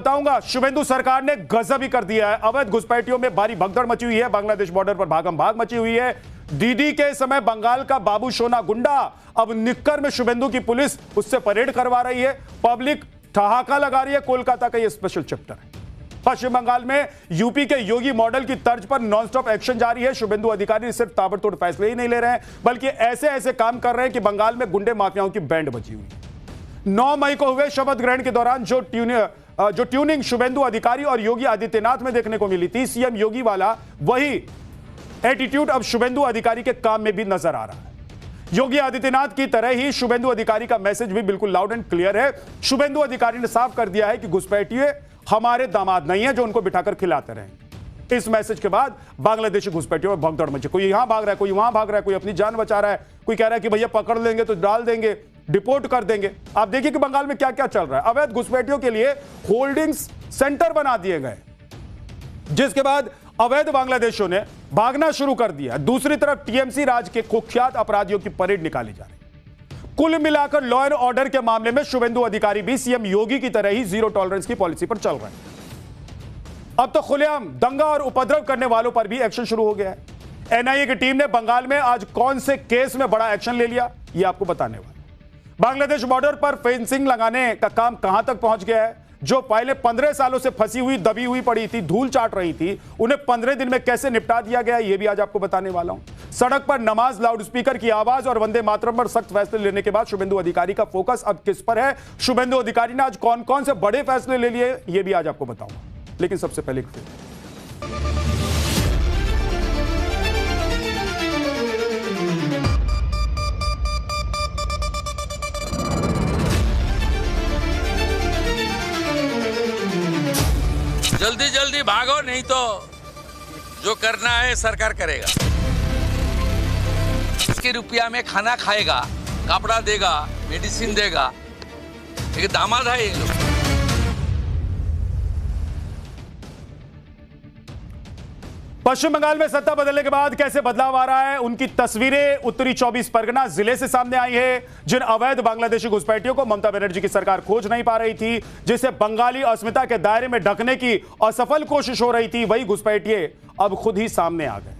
बताऊंगा, शुभेंदु सरकार ने गजब ही कर दिया है। अवैध घुसपैठियों में भारी भगदड़ मची हुई है। बांग्लादेश बॉर्डर पर भागम भाग मची हुई है। दीदी के समय बंगाल का बाबू सोना गुंडा अब निक्कर में शुभेंदु की पुलिस उससे परेड करवा रही है। पब्लिक ठहाका लगा रही है। कोलकाता का यह स्पेशल चैप्टर है। पश्चिम बंगाल में यूपी के योगी मॉडल की तर्ज पर नॉनस्टॉप एक्शन जारी है। शुभेंदु अधिकारी सिर्फ ताबड़तोड़ फैसले ही नहीं ले रहे हैं, बल्कि ऐसे ऐसे काम कर रहे हैं कि बंगाल में गुंडे माफियाओं की बैंड बजी हुई है। 9 मई को हुए शपथ ग्रहण के दौरान जो ट्यूनिंग शुभेंदु अधिकारी और योगी आदित्यनाथ में देखने को मिली थी, सीएम योगी वाला वही एटीट्यूड अब शुभेंदु अधिकारी के काम में भी नजर आ रहा है। योगी आदित्यनाथ की तरह ही शुभेंदु अधिकारी का मैसेज भी बिल्कुल लाउड एंड क्लियर है। शुभेंदु अधिकारी ने साफ कर दिया है कि घुसपैठिए हमारे दामाद नहीं है जो उनको बिठाकर खिलाते रहेंगे। इस मैसेज के बाद बांग्लादेशी घुसपैठियों में भगदड़ मची। कोई यहां भाग रहा है, कोई वहां भाग रहा है, कोई अपनी जान बचा रहा है, कोई कह रहा है कि भैया पकड़ लेंगे तो डाल देंगे, डिपोर्ट कर देंगे। आप देखिए कि बंगाल में क्या क्या चल रहा है। अवैध घुसपैठियों के लिए होल्डिंग्स सेंटर बना दिए गए, जिसके बाद अवैध बांग्लादेशियों ने भागना शुरू कर दिया। दूसरी तरफ टीएमसी राज के कुख्यात अपराधियों की परेड निकाली जा रही है। कुल मिलाकर लॉ एंड ऑर्डर के मामले में शुभेंदु अधिकारी भी सीएम योगी की तरह ही जीरो टॉलरेंस की पॉलिसी पर चल रहे हैं। अब तो खुलेआम दंगा और उपद्रव करने वालों पर भी एक्शन शुरू हो गया है। एनआईए की टीम ने बंगाल में आज कौन से केस में बड़ा एक्शन ले लिया, यह आपको बताने वाला। बांग्लादेश बॉर्डर पर फेंसिंग लगाने का काम कहां तक पहुंच गया है। जो पहले 15 सालों से फंसी हुई, दबी हुई पड़ी थी, धूल चाट रही थी, उन्हें 15 दिन में कैसे निपटा दिया गया, यह भी आज आपको बताने वाला हूं। सड़क पर नमाज, लाउडस्पीकर की आवाज और वंदे मातरम पर सख्त फैसले लेने के बाद शुभेंदु अधिकारी का फोकस अब किस पर है, शुभेंदु अधिकारी ने आज कौन कौन से बड़े फैसले ले लिए, यह भी आज आपको बताऊंगा। लेकिन सबसे पहले जल्दी जल्दी भागो, नहीं तो जो करना है सरकार करेगा। इसके रुपया में खाना खाएगा, कपड़ा देगा, मेडिसिन देगा। एक दामाद है ये लोग। पश्चिम बंगाल में सत्ता बदलने के बाद कैसे बदलाव आ रहा है, उनकी तस्वीरें उत्तरी 24 परगना जिले से सामने आई है। जिन अवैध बांग्लादेशी घुसपैठियों को ममता बनर्जी की सरकार खोज नहीं पा रही थी, जिसे बंगाली अस्मिता के दायरे में ढकने की असफल कोशिश हो रही थी, वही घुसपैठिए अब खुद ही सामने आ गए।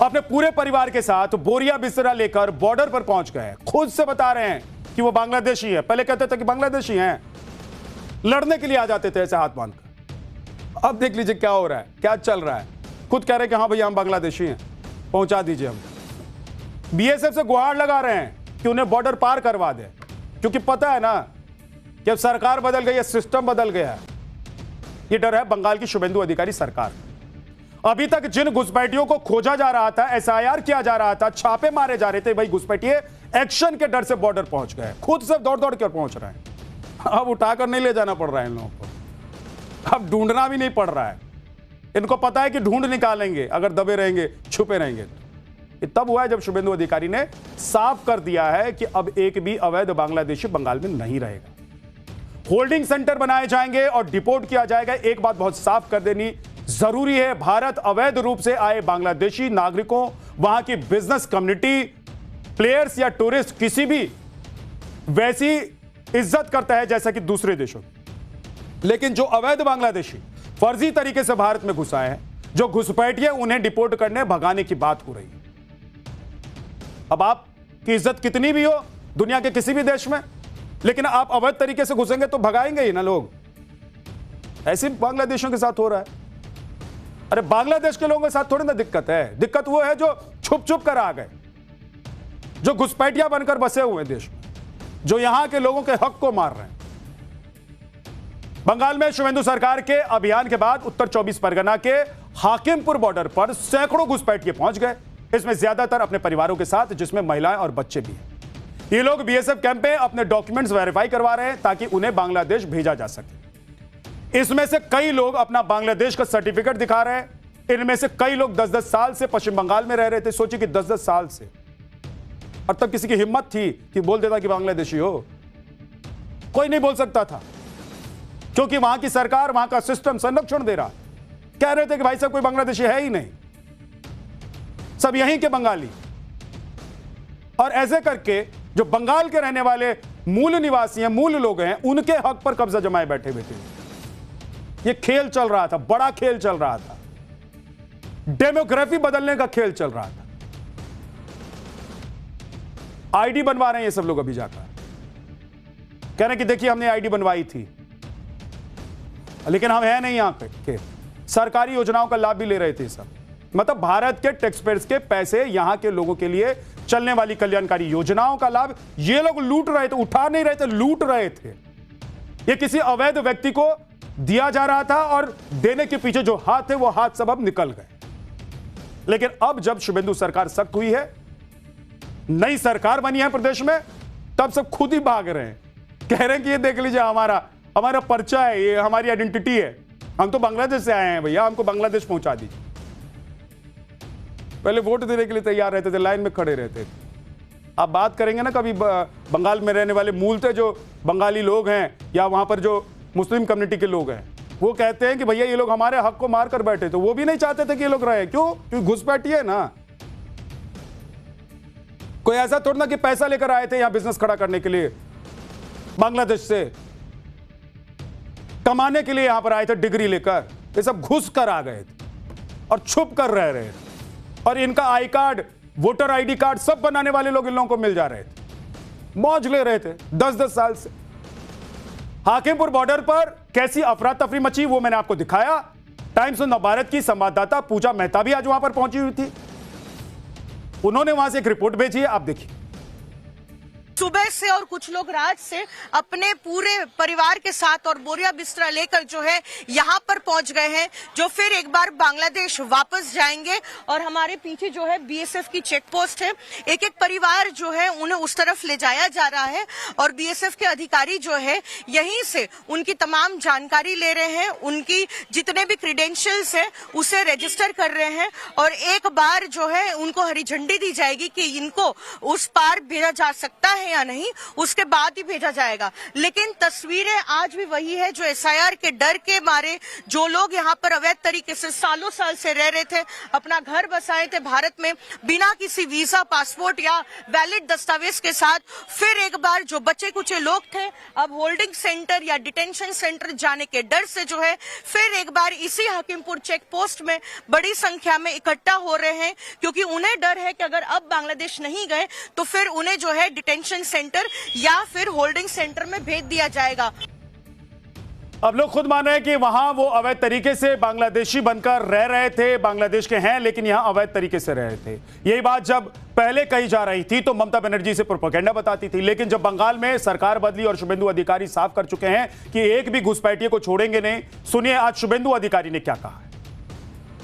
अपने पूरे परिवार के साथ बोरिया बिस्तरा लेकर बॉर्डर पर पहुंच गए। खुद से बता रहे हैं कि वो बांग्लादेशी है। पहले कहते थे कि बांग्लादेशी हैं, लड़ने के लिए आ जाते थे ऐसे हाथ बांधकर। अब देख लीजिए क्या हो रहा है, क्या चल रहा है। खुद कह रहे हैं कि हाँ भैया हम बांग्लादेशी हैं, पहुंचा दीजिए। हम बीएसएफ से गुहार लगा रहे हैं कि उन्हें बॉर्डर पार करवा दे, क्योंकि पता है ना कि अब सरकार बदल गई है, सिस्टम बदल गया है। ये डर है बंगाल की शुभेंदु अधिकारी सरकार। अभी तक जिन घुसपैठियों को खोजा जा रहा था, एसआईआर किया जा रहा था, छापे मारे जा रहे थे, वही घुसपैठिए एक्शन के डर से बॉर्डर पहुंच गए। खुद से दौड़ दौड़ कर पहुंच रहे हैं। अब उठाकर नहीं ले जाना पड़ रहा है इन लोगों को, अब ढूंढना भी नहीं पड़ रहा है। इनको पता है कि ढूंढ निकालेंगे अगर दबे रहेंगे, छुपे रहेंगे। ये तब हुआ है जब शुभेंदु अधिकारी ने साफ कर दिया है कि अब एक भी अवैध बांग्लादेशी बंगाल में नहीं रहेगा। होल्डिंग सेंटर बनाए जाएंगे और डिपोर्ट किया जाएगा। एक बात बहुत साफ कर देनी जरूरी है, भारत अवैध रूप से आए बांग्लादेशी नागरिकों, वहां की बिजनेस कम्युनिटी, प्लेयर्स या टूरिस्ट किसी भी वैसी इज्जत करता है जैसा कि दूसरे देशों। लेकिन जो अवैध बांग्लादेशी फर्जी तरीके से भारत में घुसा है, जो घुसपैठिए, उन्हें डिपोर्ट करने, भगाने की बात हो रही है। अब आपकी इज्जत कितनी भी हो दुनिया के किसी भी देश में, लेकिन आप अवैध तरीके से घुसेंगे तो भगाएंगे ही ना लोग। ऐसे बांग्लादेशियों के साथ हो रहा है। अरे बांग्लादेश के लोगों के साथ थोड़ी ना दिक्कत है, दिक्कत वो है जो छुप छुप कर आ गए, जो घुसपैठिया बनकर बसे हुए देश में, जो यहां के लोगों के हक को मार रहे हैं। बंगाल में शुभेंदु सरकार के अभियान के बाद उत्तर 24 परगना के हाकिमपुर बॉर्डर पर सैकड़ों घुसपैठिए पहुंच गए। इसमें ज्यादातर अपने परिवारों के साथ, जिसमें महिलाएं और बच्चे भी हैं। ये लोग बीएसएफ कैंप में अपने डॉक्यूमेंट्स वेरीफाई करवा रहे हैं ताकि उन्हें बांग्लादेश भेजा जा सके। इसमें से कई लोग अपना बांग्लादेश का सर्टिफिकेट दिखा रहे हैं। इनमें से कई लोग 10-10 साल से पश्चिम बंगाल में रह रहे थे। सोचिए कि 10-10 साल से, और तब किसी की हिम्मत थी कि बोल देता कि बांग्लादेशी हो? कोई नहीं बोल सकता था, क्योंकि वहां की सरकार, वहां का सिस्टम संरक्षण दे रहा। कह रहे थे कि भाई साहब कोई बांग्लादेशी है ही नहीं, सब यहीं के बंगाली। और ऐसे करके जो बंगाल के रहने वाले मूल निवासी हैं, मूल लोग हैं, उनके हक पर कब्जा जमाए बैठे बैठे। ये खेल चल रहा था, बड़ा खेल चल रहा था, डेमोग्राफी बदलने का खेल चल रहा था। आईडी बनवा रहे हैं ये सब लोग अभी जाकर, कह रहे हैं कि देखिए हमने आईडी बनवाई थी, लेकिन हम हैं नहीं यहां के। सरकारी योजनाओं का लाभ भी ले रहे थे सब, मतलब भारत के टैक्सपेयर्स के पैसे यहां के लोगों के लिए चलने वाली कल्याणकारी योजनाओं का लाभ ये लोग लूट रहे थे, उठा नहीं रहे थे, लूट रहे थे। ये किसी अवैध व्यक्ति को दिया जा रहा था और देने के पीछे जो हाथ थे वो हाथ सब अब निकल गए। लेकिन अब जब शुभेंदु सरकार सख्त हुई है, नई सरकार बनी है प्रदेश में, तब सब खुद ही भाग रहे हैं, कह रहे हैं कि ये देख लीजिए हमारा पर्चा है, ये हमारी आइडेंटिटी है, हम तो बांग्लादेश से आए हैं भैया, हमको बांग्लादेश पहुंचा दीजिए। पहले वोट देने के लिए तैयार रहते थे, लाइन में खड़े रहते थे। आप बात करेंगे ना कभी बंगाल में रहने वाले मूलतः जो बंगाली लोग हैं या वहां पर जो मुस्लिम कम्युनिटी के लोग हैं, वो कहते हैं कि भैया ये लोग हमारे हक को मार कर बैठे, तो वो भी नहीं चाहते थे कि ये लोग रहे। क्यों? क्योंकि घुसपैठी है ना। कोई ऐसा थोड़ा ना कि पैसा लेकर आए थे यहां बिजनेस खड़ा करने के लिए, बांग्लादेश से कमाने के लिए यहां पर आए थे डिग्री लेकर। ये सब घुस कर आ गए थे और छुप कर रह रहे थे, और इनका I card, voter ID card सब बनाने वाले लोग इन लोगों को मिल जा रहे थे, मौज ले रहे थे 10-10 साल से। हाकिमपुर बॉर्डर पर कैसी अफरा तफरी मची वो मैंने आपको दिखाया। टाइम्स ऑफ नवभारत की संवाददाता पूजा मेहता भी आज वहां पर पहुंची हुई थी, उन्होंने वहां से एक रिपोर्ट भेजी है, आप देखिए। सुबह से और कुछ लोग रात से अपने पूरे परिवार के साथ और बोरिया बिस्तरा लेकर जो है यहाँ पर पहुंच गए हैं, जो फिर एक बार बांग्लादेश वापस जाएंगे। और हमारे पीछे जो है बीएसएफ की चेक पोस्ट है, एक एक परिवार जो है उन्हें उस तरफ ले जाया जा रहा है और बीएसएफ के अधिकारी जो है यहीं से उनकी तमाम जानकारी ले रहे हैं, उनकी जितने भी क्रीडेंशियल्स है उसे रजिस्टर कर रहे हैं, और एक बार जो है उनको हरी झंडी दी जाएगी कि इनको उस पार भेजा जा सकता है या नहीं, उसके बाद ही भेजा जाएगा। लेकिन तस्वीरें आज भी वही है जो एसआईआर के डर के मारे जो लोग यहाँ पर अवैध तरीके से सालों साल से रह रहे थे, अपना घर बसाए थे भारत में बिना किसी वीजा, पासपोर्ट या वैलिड दस्तावेज के साथ, फिर एक बार जो बचे कुचे लोग थे अब होल्डिंग सेंटर या डिटेंशन सेंटर जाने के डर से जो है फिर एक बार इसी हाकिमपुर चेक पोस्ट में बड़ी संख्या में इकट्ठा हो रहे हैं, क्योंकि उन्हें डर है कि अगर अब बांग्लादेश नहीं गए तो फिर उन्हें जो है डिटेंशन सेंटर या फिर होल्डिंग सेंटर में भेज दिया जाएगा। अब लोग खुद मान रहे हैं कि वहां वो अवैध तरीके से बांग्लादेशी बनकर रह रहे थे, बांग्लादेश के हैं लेकिन यहां अवैध तरीके से रह रहे थे। यही बात जब पहले कही जा रही थी तो ममता बनर्जी से प्रोपेगेंडा बताती थी, लेकिन जब बंगाल में सरकार बदली और शुभेंदु अधिकारी साफ कर चुके हैं कि एक भी घुसपैठिए को छोड़ेंगे नहीं। सुनिए आज शुभेंदु अधिकारी ने क्या कहा है।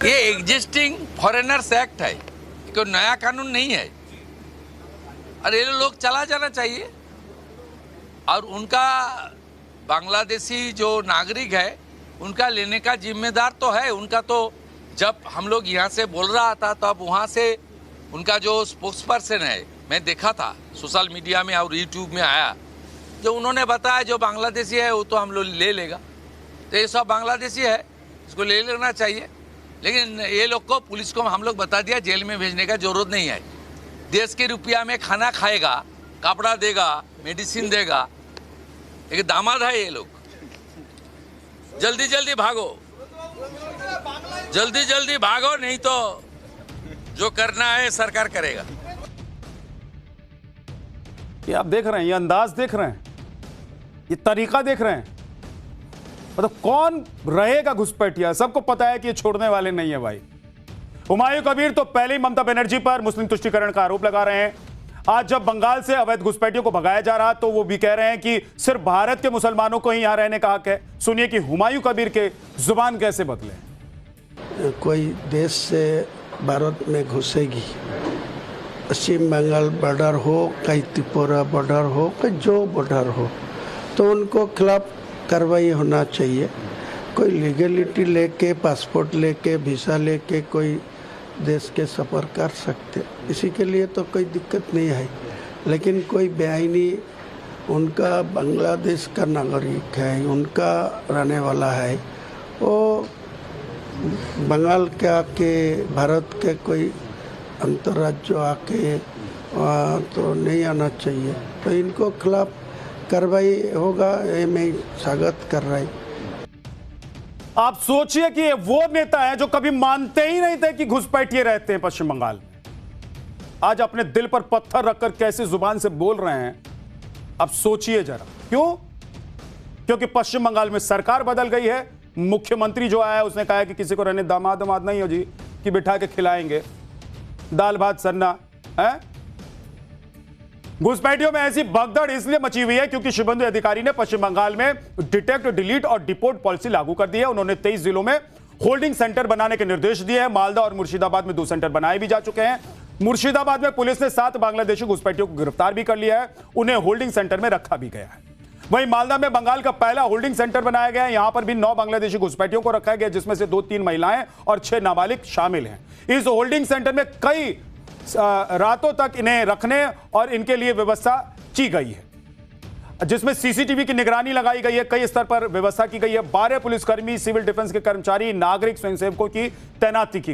ये एग्जिस्टिंग फॉरेनर्स एक्ट है, कोई नया कानून नहीं है, और ये लोग चला जाना चाहिए। और उनका बांग्लादेशी जो नागरिक है उनका लेने का जिम्मेदार तो है उनका। तो जब हम लोग यहाँ से बोल रहा था तो अब वहाँ से उनका जो स्पोक्स पर्सन है, मैं देखा था सोशल मीडिया में और यूट्यूब में आया, जो उन्होंने बताया जो बांग्लादेशी है वो तो हम लोग ले लेगा। तो ये सब बांग्लादेशी है, इसको ले लेना चाहिए। लेकिन ये लोग को, पुलिस को हम लोग बता दिया जेल में भेजने का जरूरत नहीं है। देश के रुपया में खाना खाएगा, कपड़ा देगा, मेडिसिन देगा, एक दामाद है ये लोग। जल्दी जल्दी भागो, जल्दी जल्दी भागो, नहीं तो जो करना है सरकार करेगा। ये आप देख रहे हैं, ये अंदाज देख रहे हैं, ये तरीका देख रहे हैं, मतलब कौन रहेगा घुसपैठिया। सबको पता है कि ये छोड़ने वाले नहीं है भाई। हुमायूं कबीर तो पहले ही ममता बनर्जी पर मुस्लिम तुष्टीकरण का आरोप लगा रहे हैं। आज जब बंगाल से अवैध घुसपैठियों को भगाया जा रहा तो वो भी कह रहे हैं कि सिर्फ भारत के मुसलमानों को ही यहां रहने का हक है। सुनिए कि हुमायूं कबीर के जुबान कैसे बदले। कोई देश से भारत में घुसेगी, पश्चिम बंगाल बॉर्डर हो, कहीं त्रिपुरा बॉर्डर हो, कहीं जो बॉर्डर हो, तो उनको खिलाफ कार्रवाई होना चाहिए। कोई लीगलिटी लेके, पासपोर्ट लेके, वीज़ा लेके कोई देश के सफ़र कर सकते, इसी के लिए तो कोई दिक्कत नहीं है। लेकिन कोई बेआईनी, उनका बांग्लादेश का नागरिक है, उनका रहने वाला है, वो बंगाल के आके भारत के कोई अंतर्राज्य आके तो नहीं आना चाहिए। तो इनको खिलाफ कार्रवाई होगा, ये मैं स्वागत कर रहा हूँ। आप सोचिए कि ये वो नेता है जो कभी मानते ही नहीं थे कि घुसपैठिए रहते हैं पश्चिम बंगाल में, आज अपने दिल पर पत्थर रखकर कैसे जुबान से बोल रहे हैं। अब सोचिए जरा, क्यों? क्योंकि पश्चिम बंगाल में सरकार बदल गई है। मुख्यमंत्री जो आया उसने कहा कि किसी को रहने दामाद नहीं हो जी कि बिठा के खिलाएंगे दाल भात सन्ना है। घुसपैठियों में ऐसी भगदड़ इसलिए मची हुई है क्योंकि शुभेंदु अधिकारी ने पश्चिम बंगाल में डिटेक्ट, डिलीट और डिपोर्ट पॉलिसी लागू कर दी है। उन्होंने 23 जिलों में होल्डिंग सेंटर बनाने के निर्देश दिए हैं। मालदा और मुर्शिदाबाद में 2 सेंटर बनाए भी जा चुके हैं। मुर्शिदाबाद में पुलिस ने 7 बांग्लादेशी घुसपैठियों को गिरफ्तार भी कर लिया है, उन्हें होल्डिंग सेंटर में रखा भी गया है। वहीं मालदा में बंगाल का पहला होल्डिंग सेंटर बनाया गया है। यहां पर भी 9 बांग्लादेशी घुसपैठियों को रखा गया, जिसमें से 2-3 महिलाएं और 6 नाबालिग शामिल हैं। इस होल्डिंग सेंटर में कई रातों तक इन्हें रखने और इनके लिए व्यवस्था की गई है, जिसमें सीसीटीवी की निगरानी लगाई गई है। कई स्तर पर व्यवस्था की गई है। 12 पुलिसकर्मी, सिविल डिफेंस के कर्मचारी, नागरिक स्वयंसेवकों की तैनाती की